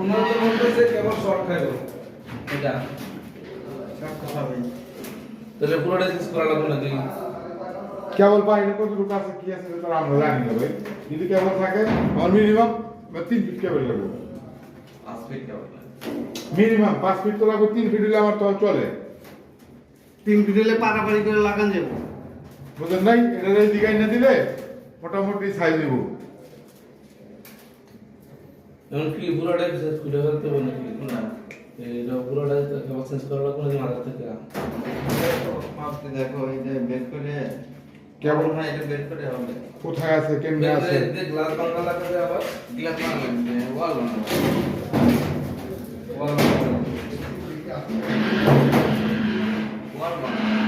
ওনাদের বলতেছে কেবল শর্ট খাইব এটা সব কথা হবে তাহলে পুরোটা চেঞ্জ করা লাগবে নাকি কেবল বাইরে কতটুকু আছে কি আছে সেটা আমরা জানি না ভাই যদি কেবল থাকে আমার মিনিমাম 3 ফিট কেবল লাগবে 5 ফিট কেবল মিনিমাম 5 ফিট তো লাগবে 3 ফিট হলে আমার তো চলে 3 ফিট হলে পারাপারি করে লাগান যাব বুঝলেন নাই এটা ডিজাইন না দিলে মোটামুটি সাইজ দেব এখন কি পুরোটা চেঞ্জ করে ফেলতে হবে নাকি না এইটা পুরোটা কেবল চেঞ্জ করা লাগবে নাকি মাথা থেকে মাপতে দেখো এই যে বের করে কেবল না এটা বের করে হবে কোথায় আছে কেমনে আছে গ্লাস বাংলা লাগবে আবার গ্লাস মারবেন ওয়াল বানাবো ওয়াল বানাবো